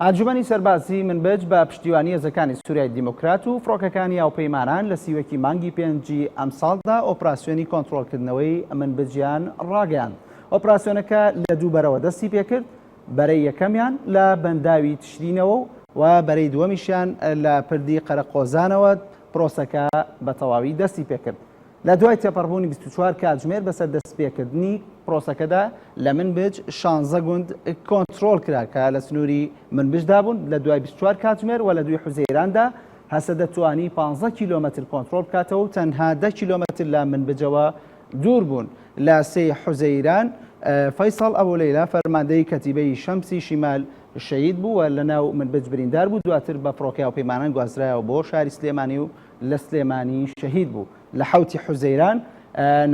ئاجومەنی سەربازی منبەج بە پشتیوانی هێزەکانی سووریای دیموکرات و فڕۆکەکانی هاوپەیمانان لە سیوەکی مانگی پێنجی ئەم ساڵدا ئۆپراسیۆنی کۆنتڕۆڵکردنەوەی منبەجیان ڕاگەیاند. ئۆپراسیۆنەکە لە دوو بەرەوە دەستی پێکرد، بەرەی یەکەمیان لە بەنداوی تشرینەوە و بەرەی دووەمیشیان لە پردی قەرەقۆزانەوە پرۆسەکە بە تەواوی دەستی پێکرد. لە دوای تێپەڕبوونی 24 کاتژمێر بەسەر دەستپێکردنی پرۆسەکەدا لە منبەج 16 گوند کۆنتڕۆڵ کرا کە لە سنووری منبەجدا بوون. لە دوای 24 کاتژمێر و لە دوی حوزەیراندا هەسە دەتوانی 15 کیلۆمەتر کۆنتڕۆڵ بکاتەوە و تەنها 10 کیلۆمەتر لە منبەجەوە دوور بوون. لە سێ حوزەیران فەیساڵ ئەبولەیلا فەرماندەی کەتیبەی شەمسی شیمال شەهید بوو و لە ناو منبەج بریندار بوو، دواتر بە فڕۆکەی هاوپەیمانان گوازرایەوە بۆ شاری سلێمانی و لە سلێمانی شەهید بوو. لە حوتی حوزەیران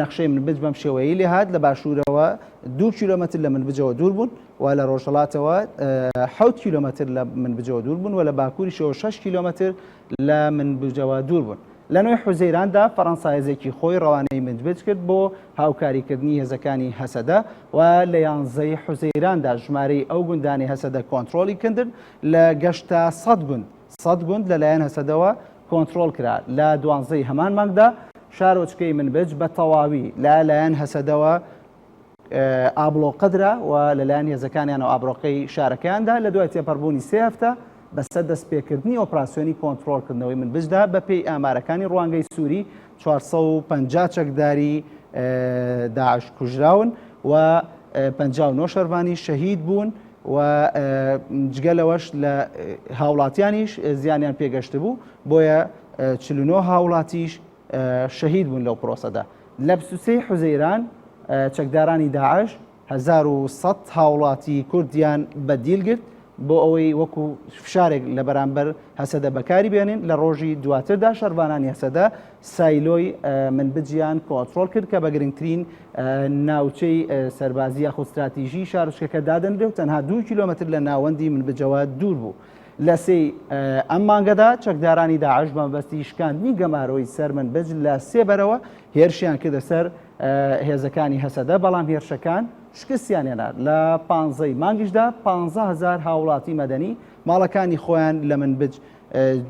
نەخشەی منبەج بەم شێوەیە لێهات، لە باشوورەوە 2 کیلۆمەتر لە منبەجەوە دوور بوون و لە ڕۆژهەڵاتەوە 7 کیلۆمەتر لە منبەجەوە دوور بوون و لە باکووریشەوە 6 کیلۆمەتر لە منبەجەوە دوور بوون. لە نوێی حوزەیراندا فەڕەنسا هێزێکی خۆی ڕەوانەی منبەج کرد بۆ هاوکاریکردنی هێزەکانی هەسەدە و لە 11ی حوزەیراندا ژمارەی ئەو گوندانی هەسەدە کۆنتڕۆڵی کردن لە گەشتە 100 گوند لەلایەن هەسەدەوە کۆنتڕۆڵ کرا. لە 12ی هەمان مانگدا شارۆچکەی منبەج بە تەواوی لەلایەن هەسەدەوە ئابڵۆقەدرا و لەلایەن هێزەکانیان و ئابڕۆقەی شارەکەیاندا لە دوای تێپەڕبوونی 3 هەفتە بەسەر دەستپێکردنی ئۆپراسیۆنی کۆنتڕۆڵکردنەوەی منبەجدا بە پێی ئامارەکانی ڕوانگەی سووری 450 چەکداری داعش کوژراون و 59 شەروانی شەهید بوون و جگەلەوەش لە هاوڵاتیانیش زیانیان پێگەشت بوو، بۆیە 49 هاوڵاتیش شەهید بوون لەو پرۆسەدا. لە 23 حوزەیران چەکدارانی داعش 1100 هاوڵاتی کوردیان بەدیلگرت بۆ ئەوەی وەکو فشارێک لە بەرامبەر هەسەدە بەکاری بێنین. لە ڕۆژی دواتردا شەروانانی هەسەدە سایلۆی منبەجیان کۆنتڕۆڵ کرد کە بە گرنگترین ناوچەی سەربازی یاخود استراتیژی شارۆچکەکە دادەنرێ و تەنها 2 کیلۆمەتر لە ناوەندی منبەجەوە دوور بوو. لە سێ ئەم مانگەدا چەکدارانی داعش بەمەبەستی شکاندنی گەمارەوەی سەر منبەج لە سێ بەرەوە هێرشیان کردە سەر هێزەکانی هەسەدە، بەڵام هێرشەکان شکستیان هێنا. لە 15ی مانگیشدا 15,000 هاوڵاتی مەدەنی ماڵەکانی خۆیان لە منبەج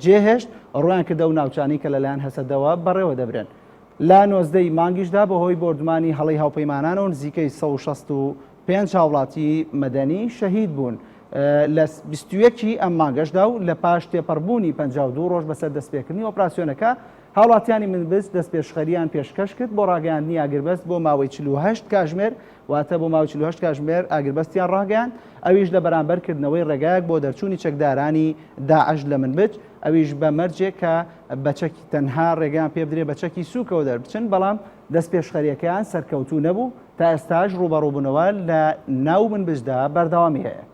جێهێشت، ڕویان کردە و ناوچانی کە لەلایەن هەسەدەوە بەڕێوە دەبرێن. لە 19ی مانگیشدا بەهۆی بردومانی هەڵەی هاوپەیمانانەوە نزیکەی 165 هاوڵاتی مەدەنی شەهید بوون. لە 21 ئەم مانگەشدا و لە پاش تێپەڕبوونی 52 ڕۆژ بەسەر دەستپێکردنی ئۆپراسیۆنەکە هاوڵاتیانی منبەج دەستپێشخەریان پێشکەش کرد بۆ ڕاگەیاندنی ئاگربەست بۆ ماوەی 48 کاتژمێر، واتە بۆ ماوەی 48 کاتژمێر ئاگربەستیان ڕاگەیاند. ئەویش لە بەرامبەرکردنەوەی ڕێگایەک بۆ دەرچوونی چەکدارانی داعش لە منبەج، ئەویش بە مەرجێک کە بەچەکی تەنها ڕێگەیان پێ بدرێت بەچەکی سووکەوە دەربچن، بەڵام دەستپێشخەریەکەیان سەرکەوتوو نەبوو تا ئێستاش ڕوبەڕووبوونەوە لە ناو منبەجدا بەردەوامی هەیە.